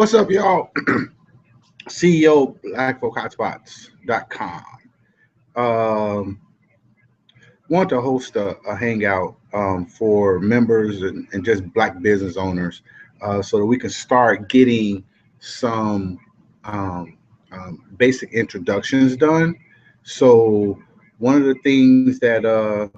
What's up, y'all? CEO BlackFolkHotspots.com. Um, want to host a hangout for members and just Black business owners so that we can start getting some um, basic introductions done. So one of the things that I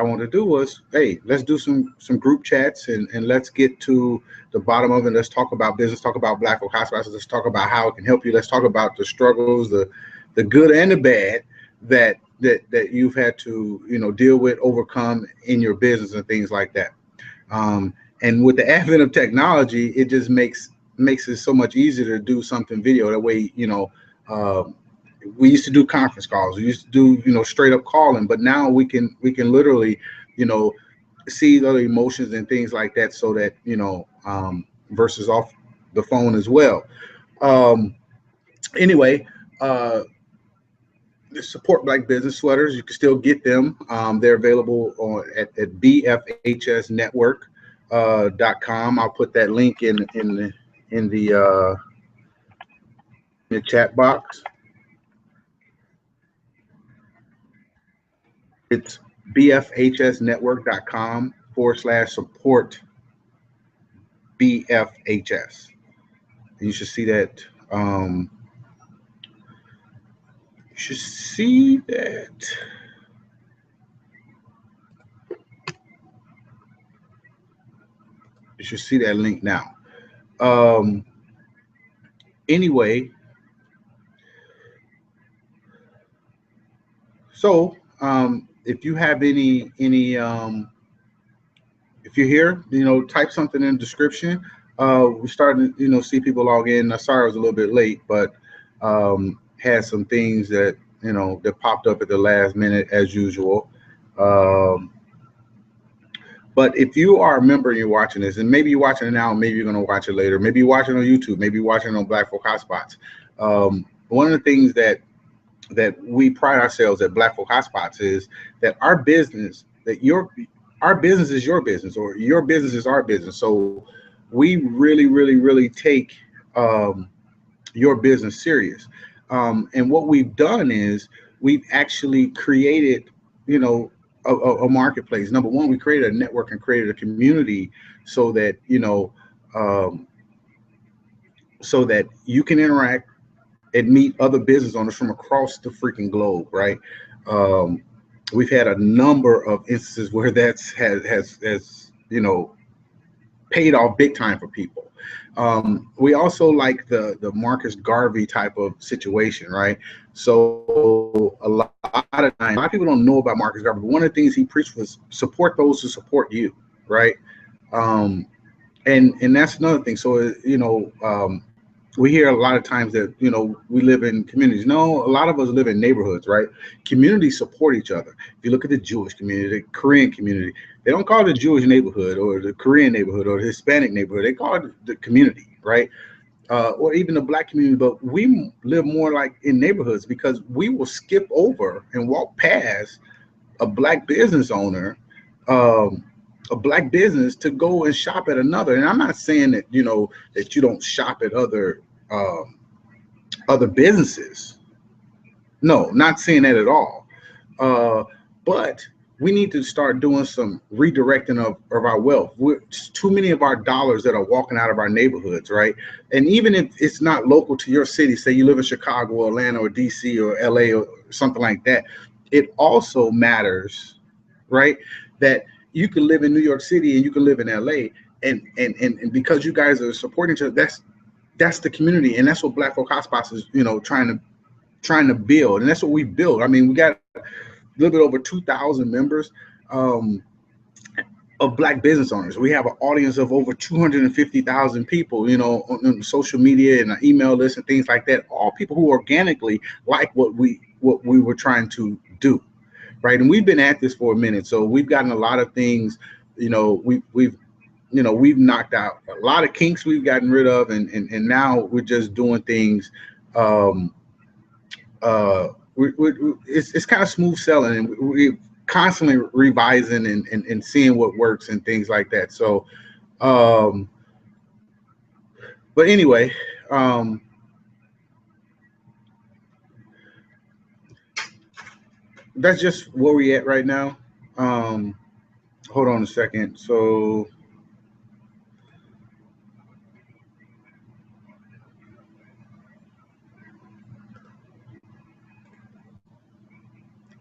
want to do was, hey, let's do some group chats and let's get to the bottom of it. Let's talk about business, talk about Black Folk Hotspots. Let's talk about how it can help you. Let's talk about the struggles, the good and the bad that you've had to deal with, overcome in your business and things like that. Um, and with the advent of technology, it just makes it so much easier to do something video. That way, um, we used to do conference calls. We used to do straight up calling, but now we can literally you know see other emotions and things like that, so that versus off the phone as well. Um, anyway, uh, support Black business sweaters. You can still get them. They're available at bfhsnetwork .com. I'll put that link in the chat box. It's bfhsnetwork.com / support BFHS. You should see that. You should see that. You should see that link now. Um, anyway, so if you have if you're here, type something in the description. We're starting to, see people log in. Sorry I was a little bit late, but had some things that popped up at the last minute as usual. Um, but if you are a member and you're watching this, and maybe you're watching it now, maybe you're going to watch it later, maybe you're watching on YouTube, maybe you're watching on Black Folk Hotspots. One of the things that we pride ourselves at Black Folk Hotspots is that our business is your business, or your business is our business. So we really, really, really take um, your business serious. And what we've done is we've actually created, a marketplace. Number one, we created a network and created a community so that um, you can interact and meet other business owners from across the freaking globe, right? Um, we've had a number of instances where that's has paid off big time for people. We also like the Marcus Garvey type of situation, right? So a lot of times, a lot of people don't know about Marcus Garvey, but one of the things he preached was support those who support you, right? Um, and that's another thing. So we hear a lot of times that we live in communities. No, a lot of us live in neighborhoods, right? Communities support each other. If you look at the Jewish community, the Korean community, they don't call it the Jewish neighborhood or the Korean neighborhood or the Hispanic neighborhood. They call it the community, right? Or even the Black community. But we live more like in neighborhoods because we will skip over and walk past a Black business owner, um, a Black business, to go and shop at another. And I'm not saying that that you don't shop at um, other businesses. No, not saying that at all. Uh, but we need to start doing some redirecting of our wealth. Too many of our dollars that are walking out of our neighborhoods, right? And even if it's not local to your city, say you live in Chicago or Atlanta or DC or LA or something like that, it also matters, right? That you can live in New York City and you can live in LA, and because you guys are supporting each other, that's the community, and that's what Black Folk Hotspots is, trying to build, and that's what we built. I mean, we got a little bit over 2,000 members um, of Black business owners. We have an audience of over 250,000 people, on social media and an email list and things like that. All people who organically like what we were trying to do, right? And we've been at this for a minute, so we've gotten a lot of things. We've knocked out a lot of kinks we've gotten rid of, and now we're just doing things. Um, it's kind of smooth selling, and we constantly revising and seeing what works and things like that. So um, But anyway, that's just where we at right now. Hold on a second. So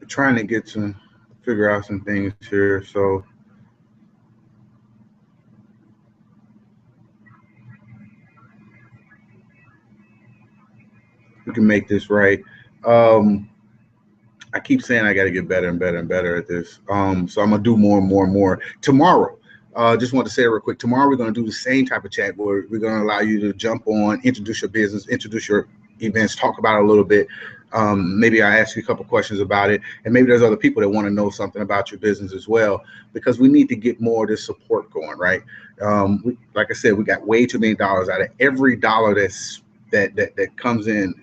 trying to figure out some things here. So we can make this right. I keep saying I got to get better and better and better at this. So I'm gonna do more and more and more tomorrow. Just want to say it real quick. Tomorrow we're gonna do the same type of chat where we're gonna allow you to jump on, introduce your business, introduce your events, talk about it a little bit. Maybe I ask you a couple questions about it, and maybe there's other people that want to know something about your business as well, because we need to get more of this support going, right? Like I said, we got way too many dollars. Out of every dollar that comes in,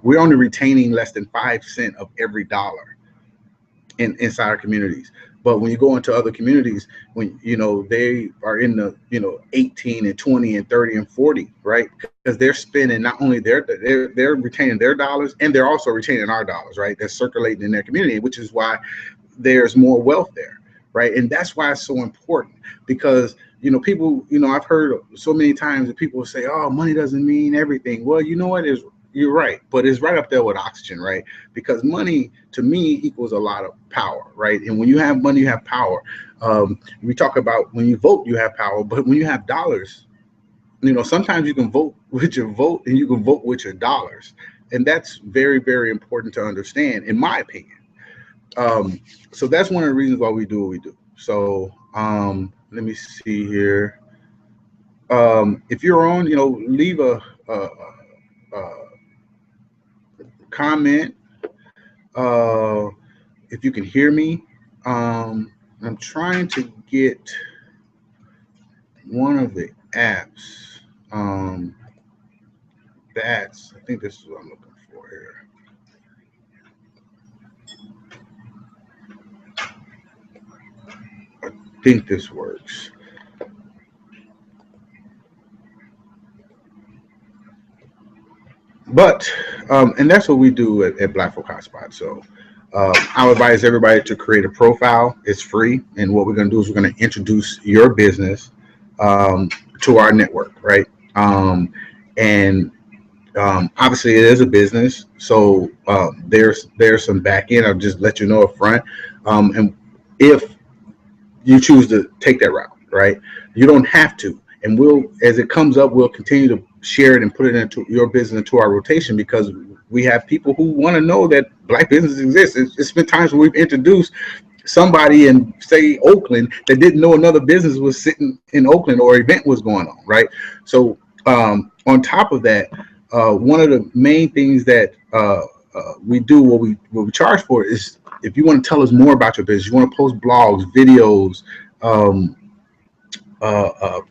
we're only retaining less than 5 cents of every dollar inside our communities. But when you go into other communities, when they are in the 18 and 20 and 30 and 40, right? Because they're spending not only they're retaining their dollars, and they're also retaining our dollars, right? They're circulating in their community, which is why there's more wealth there, right? And that's why it's so important, because people, I've heard so many times that people say, oh, money doesn't mean everything. Well, you know what, you're right, but it's right up there with oxygen, right? Because money to me equals a lot of power, right? And when you have money, you have power. We talk about when you vote, you have power, but when you have dollars, sometimes you can vote with your vote and you can vote with your dollars. And that's very, very important to understand, in my opinion. So that's one of the reasons why we do what we do. So let me see here. If you're on, leave a comment. If you can hear me, I'm trying to get one of the apps. I think this is what I'm looking for here. I think this works. But and that's what we do at Black Folk Hotspot. So I advise everybody to create a profile. It's free, and what we're going to do is we're going to introduce your business to our network, right? And obviously it is a business, so there's some back end. I'll just let you know up front. And if you choose to take that route, right, you don't have to. And as it comes up, we'll continue to share it and put it into your business, into our rotation, because we have people who want to know that Black businesses exist. It's been times where we've introduced somebody in, say, Oakland, that didn't know another business was sitting in Oakland or event was going on, right? So on top of that, one of the main things that we do, what we charge for, is if you want to tell us more about your business, you want to post blogs, videos,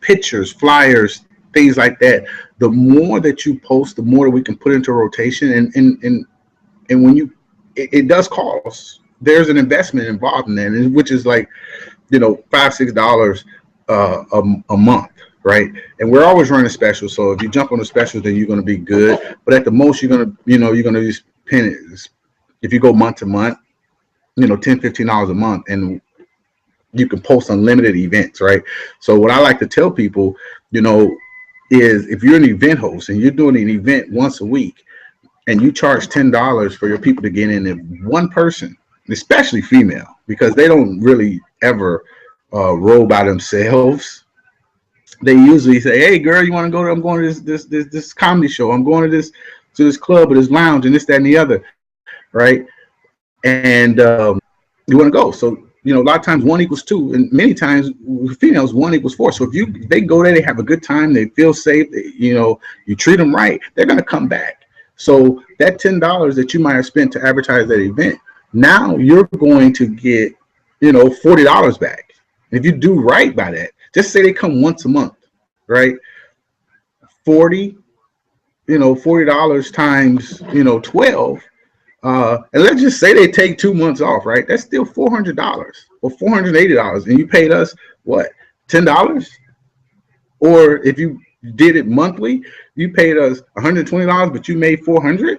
pictures, flyers, things like that. The more that you post, the more that we can put into rotation. And when it does cost. There's an investment involved in that, which is like, $5-6 a month, right? And we're always running specials. So if you jump on the specials, then you're going to be good. But at the most, you're going to be spending, if you go month to month, $10-15 a month, and you can post unlimited events, right? So what I like to tell people, is if you're an event host and you're doing an event once a week and you charge $10 for your people to get in, if one person, especially female, because they don't really ever roll by themselves, they usually say, hey girl, you want to go I'm going to this comedy show, I'm going to this club or this lounge and this, that, and the other, right? And you want to go. So a lot of times 1 equals 2, and many times with females 1 equals 4. So if they go there, they have a good time, they feel safe, you treat them right, they're going to come back. So that $10 that you might have spent to advertise that event, now you're going to get, $40 back. If you do right by that, just say they come once a month, right? $40 times, 12. And let's just say they take 2 months off, right? That's still $400 or $480, and you paid us what, $10? Or if you did it monthly, you paid us $120, but you made 400.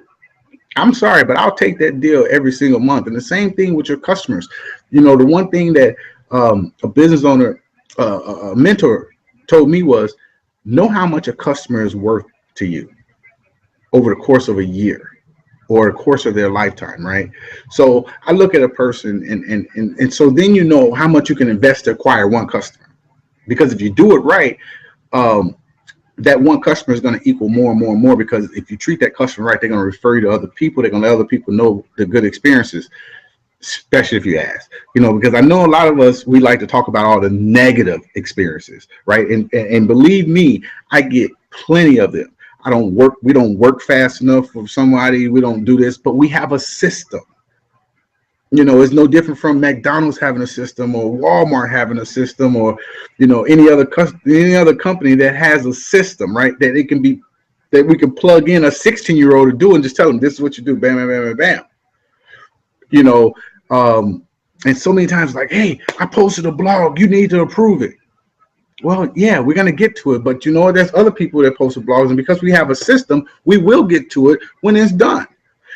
I'm sorry, but I'll take that deal every single month. And the same thing with your customers. You know, the one thing that a business owner, a mentor told me was, know how much a customer is worth to you over the course of a year or the course of their lifetime, right? So I look at a person and so then you know how much you can invest to acquire one customer. Because if you do it right, that one customer is going to equal more and more and more, because if you treat that customer right, they're going to refer you to other people. They're going to let other people know the good experiences, especially if you ask, you know, because I know a lot of us, we like to talk about all the negative experiences, right? And believe me, I get plenty of them. We don't work fast enough for somebody. We don't do this, but we have a system. You know, it's no different from McDonald's having a system or Walmart having a system or, you know, any other company that has a system, right? That we can plug in a 16-year-old to do and just tell them this is what you do, bam, bam, bam, bam, bam. You know, and so many times like, hey, I posted a blog, you need to approve it. Well, yeah, we're going to get to it, but you know, there's other people that posted blogs, and because we have a system, we will get to it when it's done.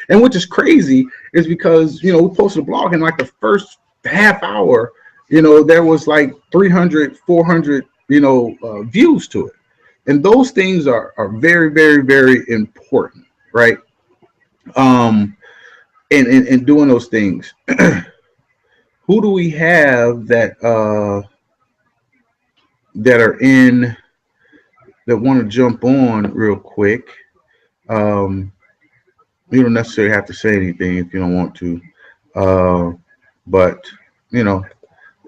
And which is crazy is because, you know, we posted a blog and like the first half hour, you know, there was like 300, 400, you know, views to it. And those things are very, very, very important, right? And doing those things. Who do we have that are want to jump on real quick? You don't necessarily have to say anything if you don't want to, but you know,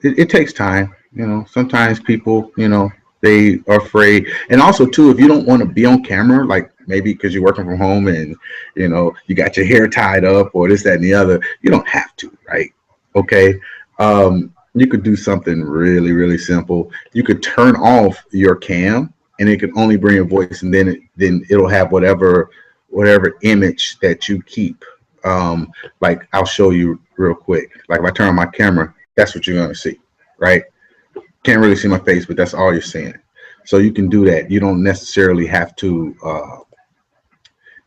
it takes time. You know, sometimes people, you know, they are afraid, and also too, if you don't want to be on camera, like maybe because you're working from home and you know you got your hair tied up or this, that, and the other, you don't have to, right? Okay, you could do something really, really simple. You could turn off your cam, and it can only bring your voice, and then it'll have whatever image that you keep. Like I'll show you real quick. Like if I turn on my camera, that's what you're gonna see, right? Can't really see my face, but that's all you're seeing. So you can do that. You don't necessarily have to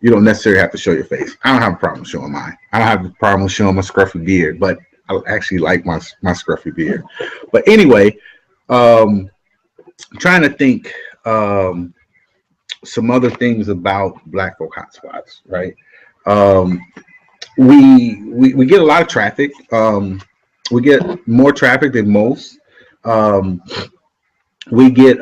show your face. I don't have a problem showing mine. I don't have a problem showing my scruffy beard, but I actually like my scruffy beard. But anyway, I'm trying to think some other things about Black folk hotspots, right? We get a lot of traffic. We get more traffic than most. We get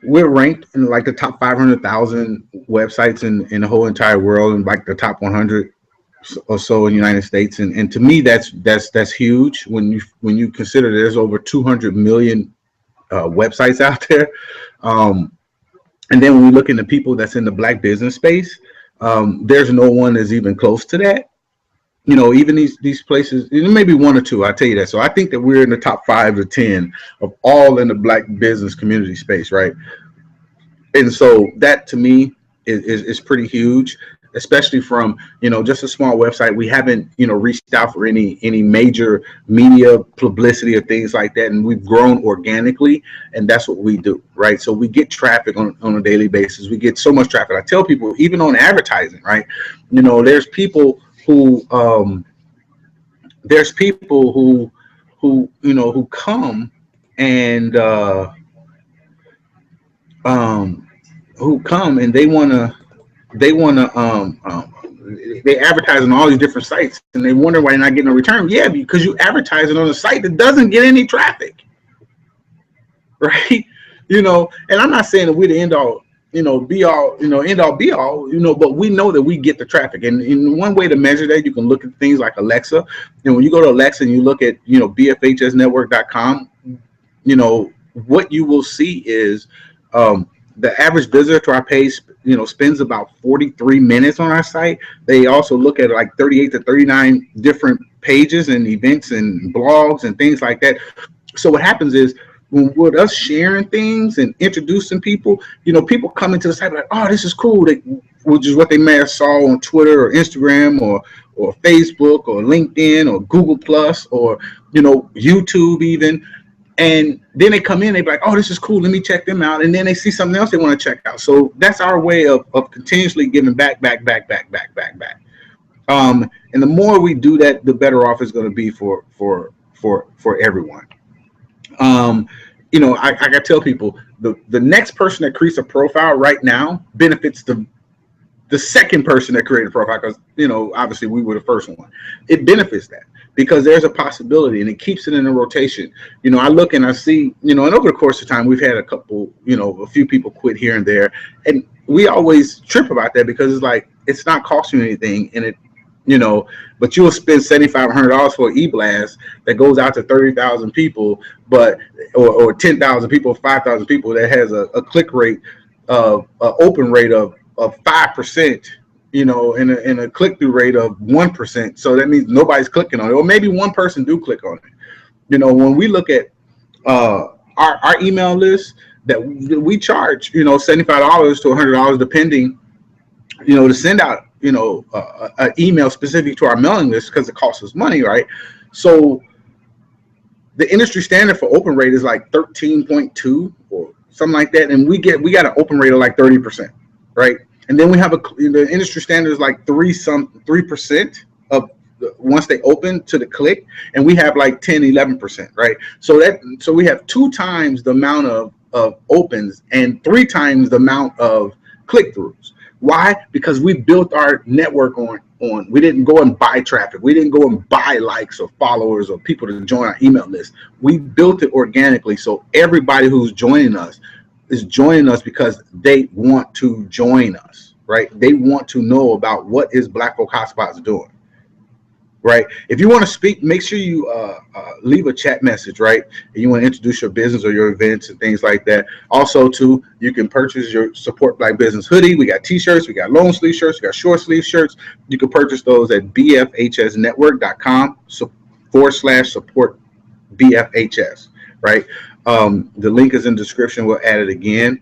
we're ranked in like the top 500,000 websites in the whole entire world, and like the top 100 or so in the United States. And to me, that's huge when you consider there's over 200 million websites out there. And then when we look into people that's in the Black business space, there's no one that's even close to that. You know, even these places, maybe one or two, I'll tell you that. So I think that we're in the top 5 to 10 of all in the Black business community space, right? And so that to me is pretty huge, especially from, you know, just a small website. We haven't, you know, reached out for any major media publicity or things like that. And we've grown organically, and that's what we do, right? So we get traffic on a daily basis. We get so much traffic. I tell people, even on advertising, right? You know, there's people who you know, who come and they advertise on all these different sites, and they wonder why they're not getting a return. Yeah, because you advertise it on a site that doesn't get any traffic, right? You know, and I'm not saying that we're the end all, you know, be all, you know, end all be all, you know, but we know that we get the traffic. And in one way to measure that, you can look at things like Alexa. And when you go to Alexa and you look at, you know, bfhsnetwork.com, you know, what you will see is the average visitor to our page, you know, spends about 43 minutes on our site. They also look at like 38 to 39 different pages and events and blogs and things like that. So what happens is, with us sharing things and introducing people, you know, people come into the site like, oh, this is cool, which is what they may have saw on Twitter or Instagram or Facebook or LinkedIn or Google Plus or, you know, YouTube even. And then they come in, they be like, oh, this is cool, let me check them out. And then they see something else they want to check out. So that's our way of continuously giving back. And the more we do that, the better off it's going to be for everyone. I gotta tell people, the next person that creates a profile right now benefits the second person that created a profile, because obviously we were the first one. It benefits that, because there's a possibility, and it keeps it in a rotation. I look and I see, and over the course of time, we've had a few people quit here and there, and we always trip about that, because it's like, it's not costing you anything, and but you'll spend $7,500 for an e-blast that goes out to 30,000 people, or 10,000 people, 5,000 people, that has a click rate of open rate of 5%, and a click-through rate of 1%. So that means nobody's clicking on it, or maybe one person do click on it. When we look at our email list, that we charge, $75 to $100 depending, to send out, an email specific to our mailing list, because it costs us money, right? So the industry standard for open rate is like 13.2 or something like that, and we got an open rate of like 30%, right? And then we have the industry standard is like 3% of once they open to the click, and we have like 10-11%, right? So we have 2 times the amount of opens and 3 times the amount of click-throughs. Why? Because we built our network on we didn't go and buy traffic. We didn't go and buy likes or followers or people to join our email list. We built it organically. So everybody who's joining us is joining us because they want to join us, right? They want to know about what is Black Folk Hotspots doing, right? If you want to speak, make sure you leave a chat message, right? And you want to introduce your business or your events and things like that. Also, too, you can purchase your Support Black Business hoodie. We got t-shirts, we got long sleeve shirts, we got short sleeve shirts. You can purchase those at bfhsnetwork.com/support BFHS, right? The link is in the description. We'll add it again.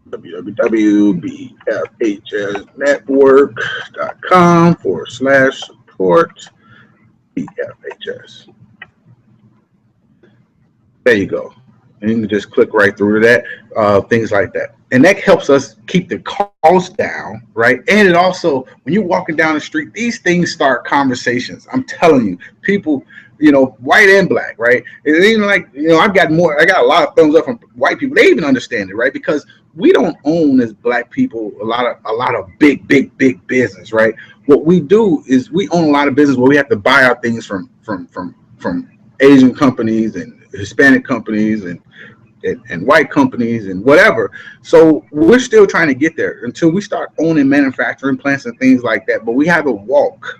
www.bfhsnetwork.com/support BFHS. There you go. And you can just click right through to that, things like that. And that helps us keep the cost down, right? And it also, when you're walking down the street, these things start conversations. I'm telling you, people, white and black, right? It ain't like, I got a lot of thumbs up from white people. They even understand it, right? Because we don't own, as black people, a lot of big business, right? What we do is we own a lot of business where we have to buy our things from Asian companies and Hispanic companies and white companies and whatever. So we're still trying to get there until we start owning manufacturing plants and things like that. But we have to walk,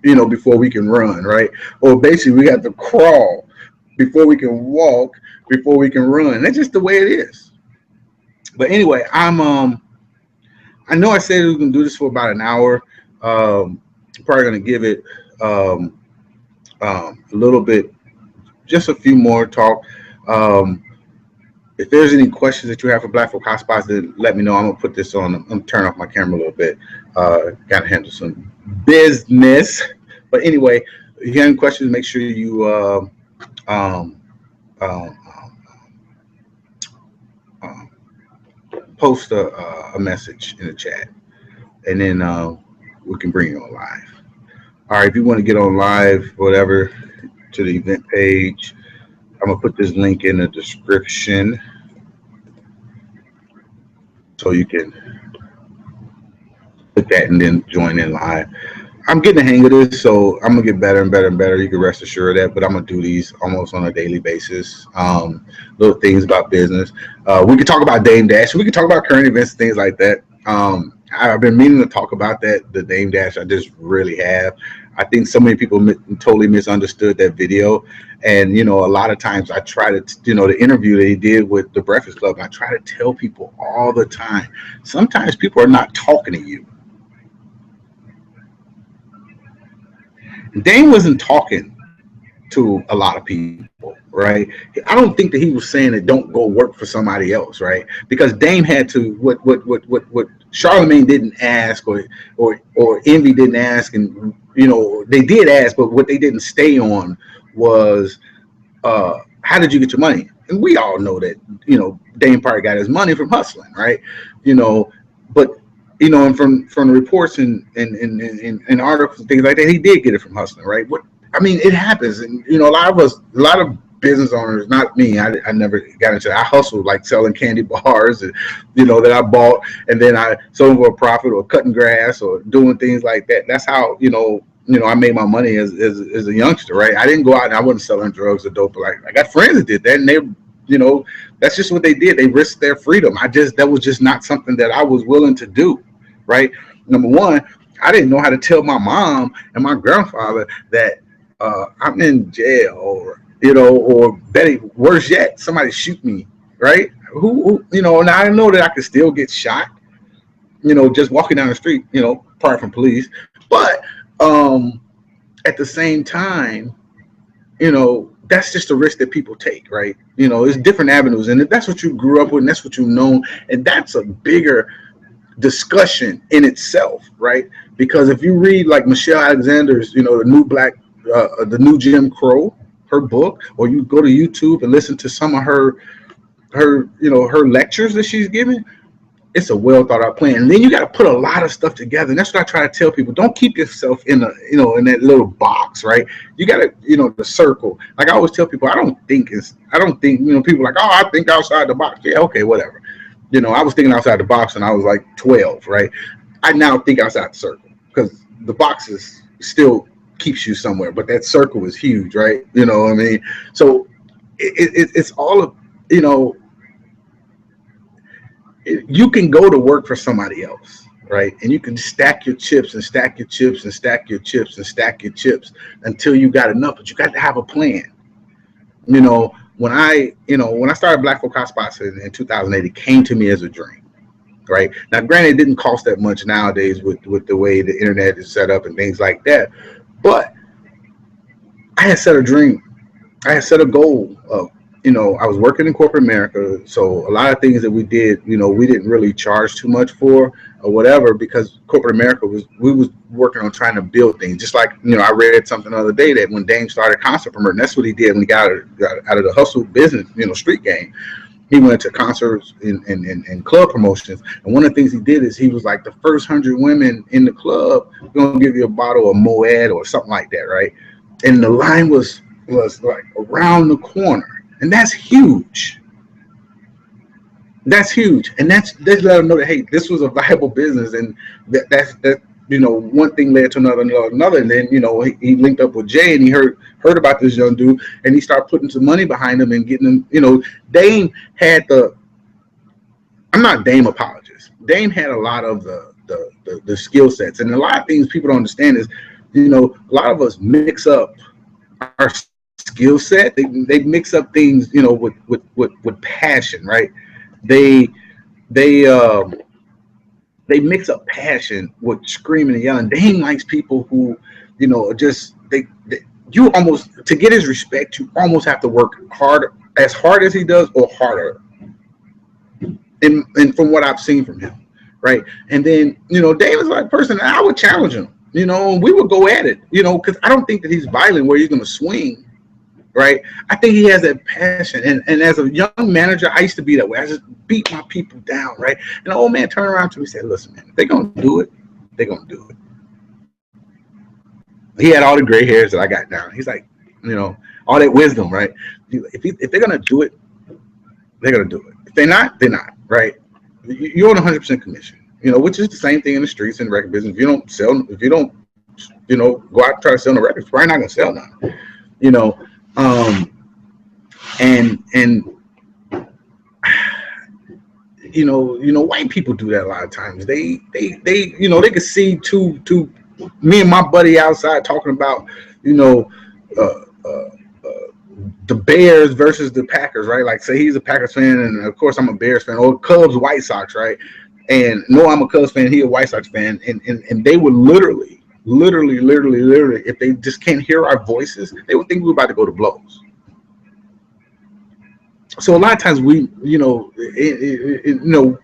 before we can run, right? Or basically we have to crawl before we can walk, before we can run. That's just the way it is. But anyway, I know I said we can do this for about an hour. Probably going to give it a little bit, just a few more talk. If there's any questions that you have for Black Folk Hotspots, then let me know. I'm going to put this on. I'm going to turn off my camera a little bit. Got to handle some business. But anyway, if you have any questions, make sure you post a message in the chat, and then we can bring you on live. All right, if you want to get on live, whatever, to the event page, I'm gonna put this link in the description so you can click that and then join in live. I'm getting the hang of this, so I'm gonna get better and better and better. You can rest assured of that. But I'm gonna do these almost on a daily basis. Little things about business. We can talk about Dame Dash. We can talk about current events, things like that. I've been meaning to talk about that. The Dame Dash, I just really have. I think so many people totally misunderstood that video. And, a lot of times I try to, the interview that he did with the Breakfast Club, I try to tell people all the time, sometimes people are not talking to you. Dame wasn't talking to a lot of people, right? I don't think that he was saying that don't go work for somebody else, right? Because Dame had to, what Charlemagne didn't ask, or Envy didn't ask, and they did ask, but what they didn't stay on was, how did you get your money? And we all know that, Dame probably got his money from hustling, right? But and from the reports and articles and things like that, he did get it from hustling, right? What I mean, it happens, and a lot of business owners, not me. I never got into that. I hustled like selling candy bars, and that I bought, and then I sold them for a profit, or cutting grass, or doing things like that. That's how I made my money as a youngster, right? I didn't go out and I wasn't selling drugs or dope. Like I got friends that did that, and they, that's just what they did. They risked their freedom. That was just not something that I was willing to do, right? Number one, I didn't know how to tell my mom and my grandfather that I'm in jail, or better, worse yet, somebody shoot me, right? Who and I know that I could still get shot, just walking down the street, apart from police. But at the same time, that's just a risk that people take, right? There's different avenues, and if that's what you grew up with, and that's what you know, and that's a bigger discussion in itself, right? Because if you read like Michelle Alexander's, the new Jim Crow, her book, or you go to YouTube and listen to some of her lectures that she's giving, it's a well thought out plan. And then you got to put a lot of stuff together. And that's what I try to tell people. Don't keep yourself in in that little box, right? You got to, the circle. Like I always tell people, I don't think, people are like, oh, I think outside the box. Yeah, okay, whatever. I was thinking outside the box when I was like 12, right? I now think outside the circle, because the box is still keeps you somewhere, but that circle is huge, right? You know what I mean? So it's all of, you can go to work for somebody else, right? And you can stack your chips and stack your chips and stack your chips and stack your chips until you got enough, but you got to have a plan. When I started Black Folk Hotspots in 2008, it came to me as a dream, right? Now, granted, it didn't cost that much nowadays with the way the internet is set up and things like that, but I had set a dream. I had set a goal of, I was working in corporate America, so a lot of things that we did, we didn't really charge too much for or whatever, because corporate America we was working on trying to build things. Just like, I read something the other day that when Dame started concert promoting, that's what he did when he got out of the hustle business, street game. He went to concerts and club promotions, and one of the things he did is he was like, the first 100 women in the club, we're gonna give you a bottle of Moet or something like that, right? And the line was like around the corner. And that's huge. That's huge. And that's let them know that, hey, this was a viable business. And that's one thing led to another. And then, he linked up with Jay, and he heard about this young dude, and he started putting some money behind him and getting him, Dame had I'm not Dame apologist. Dame had a lot of the skill sets. And a lot of things people don't understand is, a lot of us mix up our skill set. They mix up things, with passion, right? They mix up passion with screaming and yelling. Dame likes people who, you almost, to get his respect, you almost have to work as hard as he does, or harder. And from what I've seen from him, right? And then, Dame is like a person that I would challenge him, and we would go at it, because I don't think that he's violent where he's going to swing. Right, I think he has that passion, and as a young manager, I used to be that way. I just beat my people down, right? And the old man turned around to me and said, "Listen, man, if they're gonna do it, they're gonna do it." He had all the gray hairs that I got down. He's like, all that wisdom, right? If they're gonna do it, they're gonna do it. If they're not, they're not, right? You're on 100% commission, which is the same thing in the streets and record business. If you don't go out and try to sell the records, you're probably not gonna sell none, white people do that a lot of times. They could see two me and my buddy outside talking about, the Bears versus the Packers, right? Like, say he's a Packers fan, and of course I'm a Bears fan, or Cubs, White Sox, right? And no, I'm a Cubs fan, he a White Sox fan, and they would literally, if they just can't hear our voices, they would think we're about to go to blows. So a lot of times we,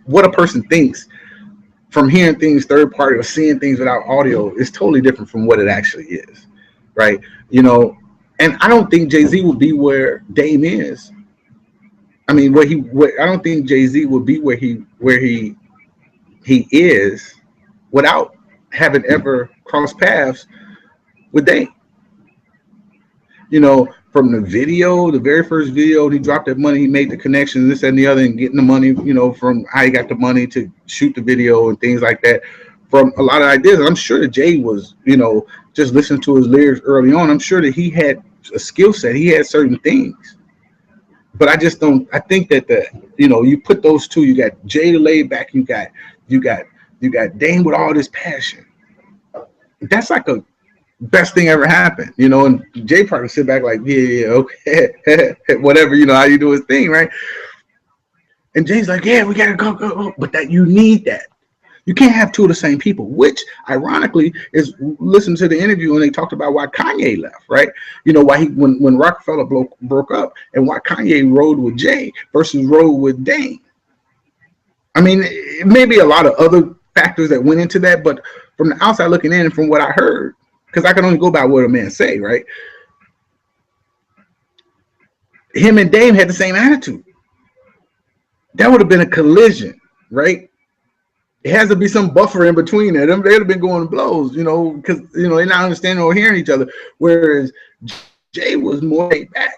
what a person thinks from hearing things third party or seeing things without audio is totally different from what it actually is, right? And I don't think Jay-Z will be where Dame is. I mean, I don't think Jay-Z will be where he is without having ever crossed paths with Dame. From the video, the very first video, he dropped that money, he made the connections, this and the other, and getting the money, from how he got the money to shoot the video and things like that, from a lot of ideas. And I'm sure that Jay was, just listening to his lyrics early on, I'm sure that he had a skill set, he had certain things. But I just don't. I think that you put those two. You got Jay the laid back. You got Dame with all this passion. That's like a best thing ever happened. And Jay probably sit back like, yeah, okay, whatever. How you do his thing, right? And Jay's like, yeah, we gotta go. But that you need that. You can't have two of the same people, which ironically is, listen to the interview and they talked about why Kanye left, right? Why when Rockefeller broke up, and why Kanye rode with Jay versus rode with Dame. I mean, it may be a lot of other factors that went into that, but from the outside looking in and from what I heard, because I can only go by what a man say, right? Him and Dame had the same attitude. That would have been a collision, right? It has to be some buffer in between there. They'd have been going blows, because they're not understanding or hearing each other. Whereas Jay was more laid back,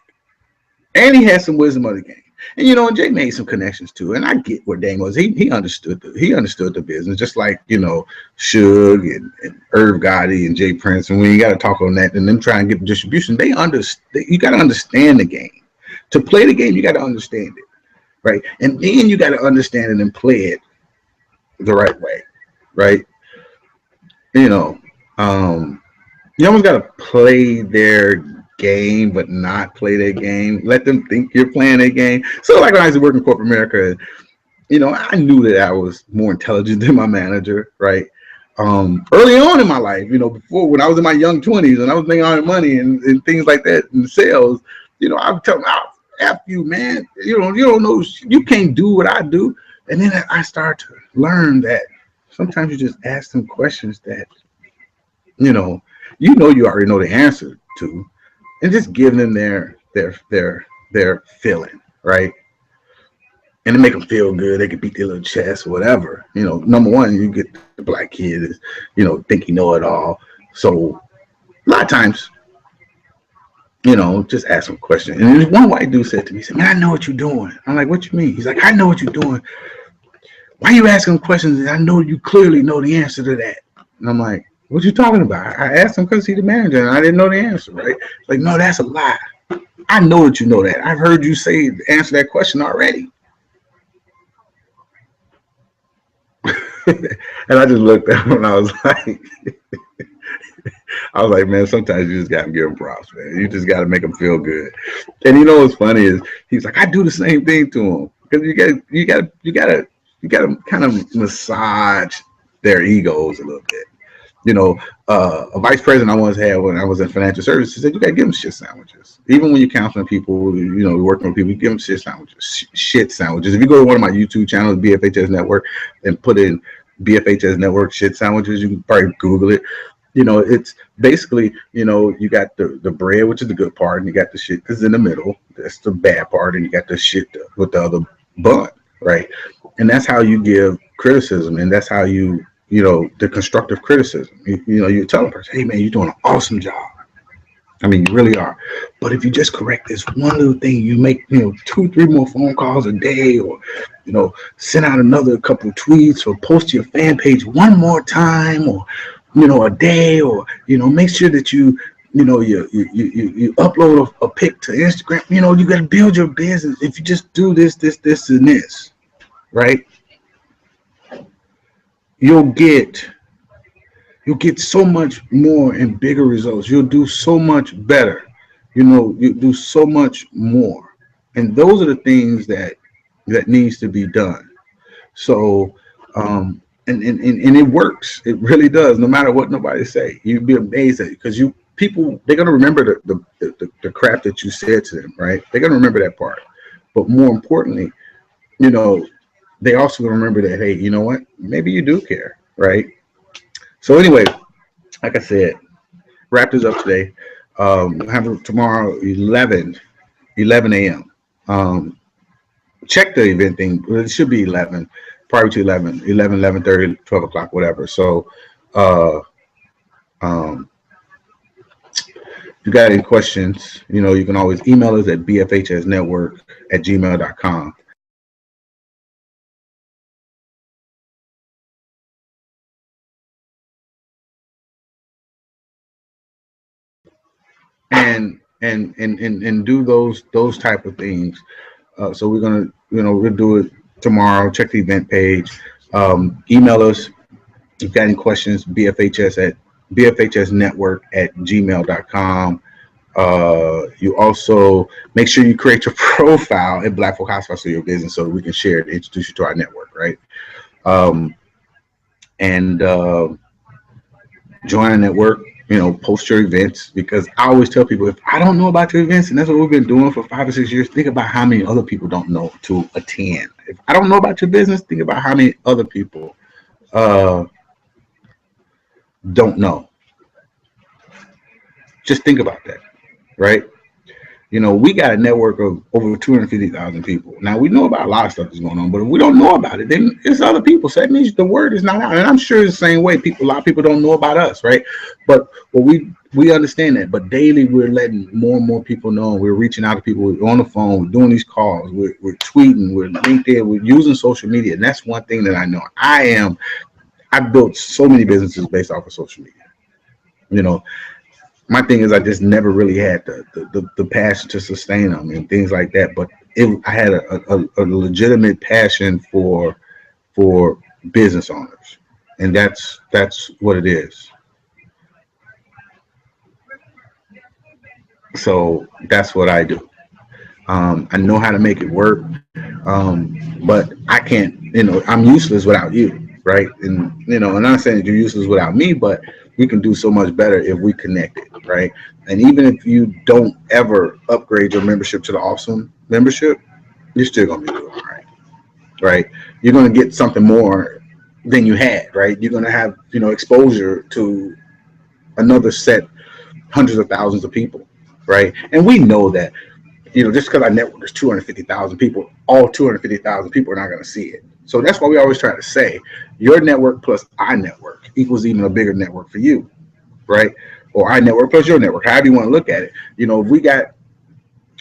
and he had some wisdom of the game. And and Jay made some connections too. And I get where Dame was. He understood the business, just like Suge and Irv Gotti and Jay Prince. And when you got to talk on that, and them try and get the distribution, they understand. You got to understand the game. To play the game, you got to understand it, right? And then you got to understand it and play it the right way, right? You almost got to play their game, but not play their game. Let them think you're playing their game. So, like when I was working in corporate America, I knew that I was more intelligent than my manager, right? Early on in my life, before when I was in my young 20s and I was making all the money and things like that in sales, I would tell them, F you, man. You don't know, you can't do what I do. And then I started to learn that sometimes you just ask them questions that, you already know the answer to, and just give them their feeling, right? And to make them feel good, they can beat their little chest or whatever. Number one, you get the black kid is, think he know it all. So a lot of times, just ask them questions. And there's one white dude said to me, he said, man, I know what you're doing. I'm like, what you mean? He's like, I know what you're doing. Why are you asking questions? I know you clearly know the answer to that. And I'm like, what you talking about? I asked him because he's the manager and I didn't know the answer, right? Like, no, that's a lie. I know that you know that. I've heard you answer that question already. And I just looked at him and I was like, man, sometimes you just gotta give him props, man. You just gotta make him feel good. And what's funny is he's like, I do the same thing to him, because you gotta kind of massage their egos a little bit. A vice president I once had when I was in financial services said, you got to give them shit sandwiches. Even when you're counseling people, working with people, you give them shit sandwiches. Shit sandwiches. If you go to one of my YouTube channels, BFHS Network, and put in BFHS Network shit sandwiches, you can probably Google it. It's basically, you got the bread, which is the good part, and you got the shit that's in the middle. That's the bad part, and you got the shit with the other bun, right? And that's how you give criticism, and that's how you the constructive criticism. You tell a person, hey man, you're doing an awesome job. I mean, you really are. But if you just correct this one little thing, you make 2-3 more phone calls a day, or send out another couple of tweets, or post to your fan page one more time, or a day, or make sure that you upload a pic to Instagram. You got to build your business. If you just do this, and this, right? You'll get so much more and bigger results. You'll do so much better. You do so much more. And those are the things that needs to be done. So, and it works. It really does. No matter what nobody say, you'd be amazed at it, because people, they're going to remember the crap that you said to them, right? They're going to remember that part. But more importantly, they also remember that, hey, you know what? Maybe you do care, right? So anyway, like I said, wrap this up today. We'll have it tomorrow 11 a.m. Um, check the event thing. It should be 11, probably to 11:30, 12 o'clock, whatever. So, uh, um, if you got any questions, you can always email us at bfhsnetwork@gmail.com. And do those type of things. So we're gonna, we'll do it tomorrow. Check the event page. Email us if you've got any questions. bfhsnetwork@gmail.com. You also make sure you create your profile at Black Folk Hospital for your business so that we can share it and introduce you to our network, right? Um, and join our network. Post your events, because I always tell people, if I don't know about your events, and that's what we've been doing for 5 or 6 years, think about how many other people don't know to attend. If I don't know about your business, think about how many other people uh, don't know. Just think about that, right? We got a network of over 250,000 people. Now, we know about a lot of stuff that's going on, but if we don't know about it, then it's other people. So that means the word is not out. And I'm sure it's the same way. A lot of people don't know about us, right? But we understand that. But daily, we're letting more and more people know. We're reaching out to people. We're on the phone. We're doing these calls. We're tweeting. We're LinkedIn. We're using social media. And that's one thing that I know. I've built so many businesses based off of social media. My thing is, I just never really had the passion to sustain them and things like that. But I had a legitimate passion for business owners, and that's what it is. So that's what I do. I know how to make it work, but I can't. I'm useless without you, right? And I'm not saying that you're useless without me, but we can do so much better if we connect it, right? And even if you don't ever upgrade your membership to the awesome membership, you're still gonna be doing all right, right? You're gonna get something more than you had, right? You're gonna have exposure to another set, hundreds of thousands of people, right? And we know that just because our network is 250,000 people, all 250,000 people are not going to see it. So that's why we always try to say your network plus our network equals even a bigger network for you, right? Or our network plus your network, however you want to look at it. If we got,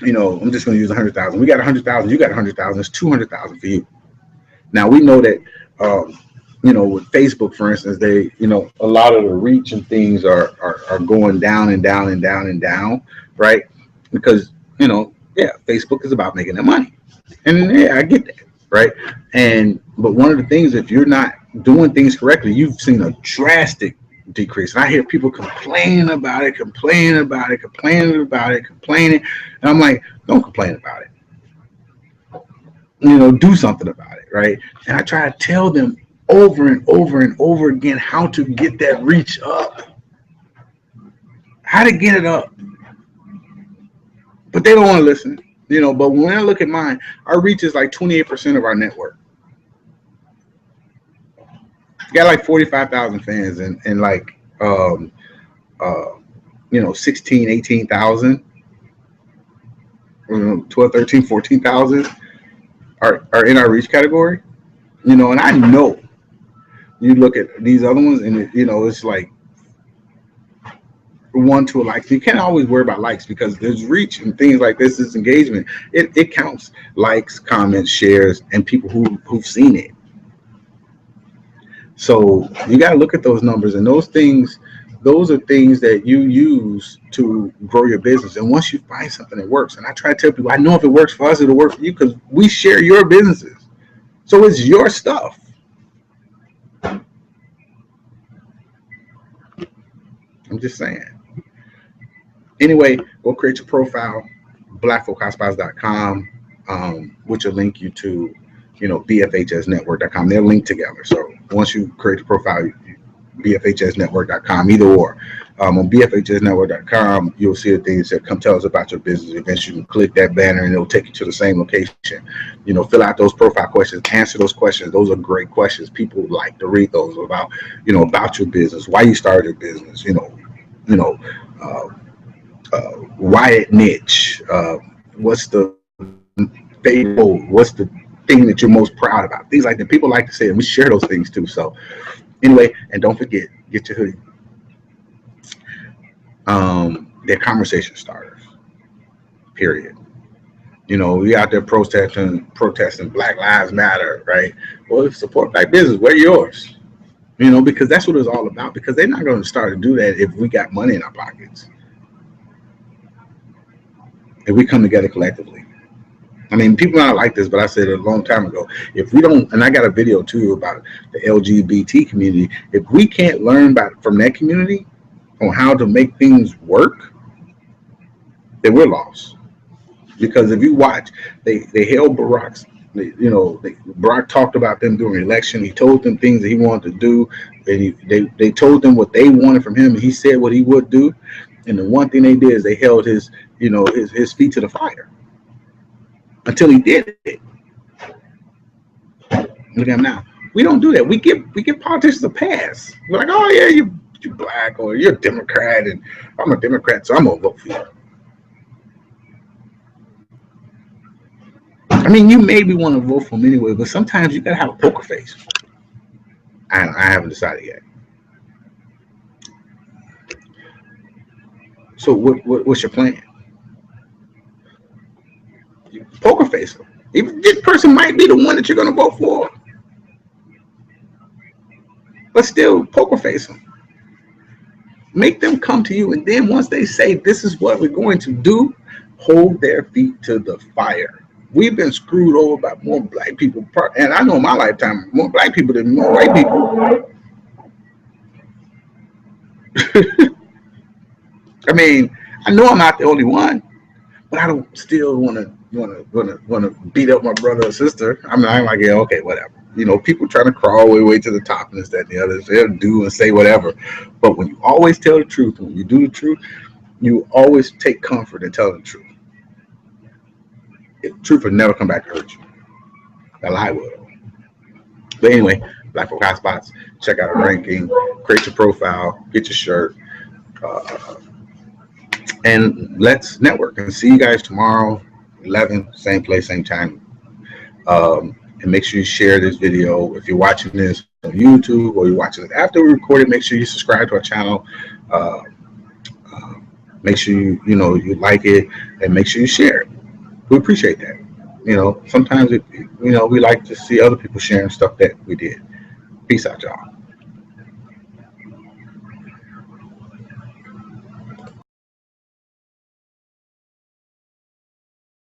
I'm just going to use 100,000. We got 100,000. You got 100,000. It's 200,000 for you. Now we know that, with Facebook, for instance, they, a lot of the reach and things are going down and down and down and down, right? Because yeah, Facebook is about making their money. And yeah, I get that, right? But one of the things, if you're not doing things correctly, you've seen a drastic decrease. And I hear people complaining about it. And I'm like, don't complain about it. Do something about it, right? And I try to tell them over and over and over again how to get that reach up, how to get it up. But they don't want to listen, But when I look at mine, our reach is like 28% of our network. Got like 45,000 fans and like 16, 18,000, 12, 13, 14,000 are in our reach category. And I know you look at these other ones and it's like 1 to a like. You can't always worry about likes because there's reach and things like this. This engagement, it counts likes, comments, shares, and people who've seen it. So you got to look at those numbers, and those are things that you use to grow your business. And once you find something that works, and I try to tell people, I know if it works for us, it'll work for you because we share your businesses. So it's your stuff. I'm just saying. Anyway, go create your profile, blackfolkhospice.com, which will link you to, bfhsnetwork.com. They're linked together. So once you create a profile, bfhsnetwork.com, either or. On bfhsnetwork.com, you'll see the things that come tell us about your business events. You can click that banner and it'll take you to the same location. Fill out those profile questions, answer those questions. Those are great questions. People like to read those about your business, why you started your business, Wyatt niche. What's the favorite? What's the thing that you're most proud about? Things like that. People like to say, and we share those things too. So anyway, and don't forget, get your hoodie. They're conversation starters. Period. You know, we out there protesting Black Lives Matter, right? Well, support Black business. Where yours? You know, because that's what it's all about. Because they're not going to start to do that if we got money in our pockets. If we come together collectively. I mean, people not like this, but I said it a long time ago. If we don't, and I got a video too about the LGBT community. If we can't learn from that community on how to make things work, then we're lost. Because if you watch, they held Barack's, Barack talked about them during the election. He told them things that he wanted to do, and they told them what they wanted from him, and he said what he would do. And the one thing they did is they held his feet to the fire until he did it. Look at him now. We don't do that. We give politicians a pass. We're like, oh yeah, you're black or you're a Democrat, and I'm a Democrat, so I'm gonna vote for you. I mean, you maybe want to vote for him anyway, but sometimes you gotta have a poker face. I haven't decided yet. So what's your plan? Poker face them. Even this person might be the one that you're gonna vote for, but still poker face them. Make them come to you, and then once they say this is what we're going to do, hold their feet to the fire. We've been screwed over by more black people, and I know in my lifetime, more black people than more white people. I mean, I know I'm not the only one, but I don't still want to beat up my brother or sister. I mean, I'm like, yeah, okay, whatever. You know, people trying to crawl way to the top and this, that, and the other. They'll do and say whatever. But when you always tell the truth, when you do the truth, you always take comfort in telling the truth. Truth will never come back to hurt you. A lie will. But anyway, Black Folk Hotspots. Check out our ranking. Create your profile. Get your shirt. And let's network. And see you guys tomorrow, 11, same place, same time. And make sure you share this video. If you're watching this on YouTube or you're watching it after we record it, make sure you subscribe to our channel. Make sure you like it, and make sure you share it. We appreciate that. You know, sometimes we like to see other people sharing stuff that we did. Peace out, y'all.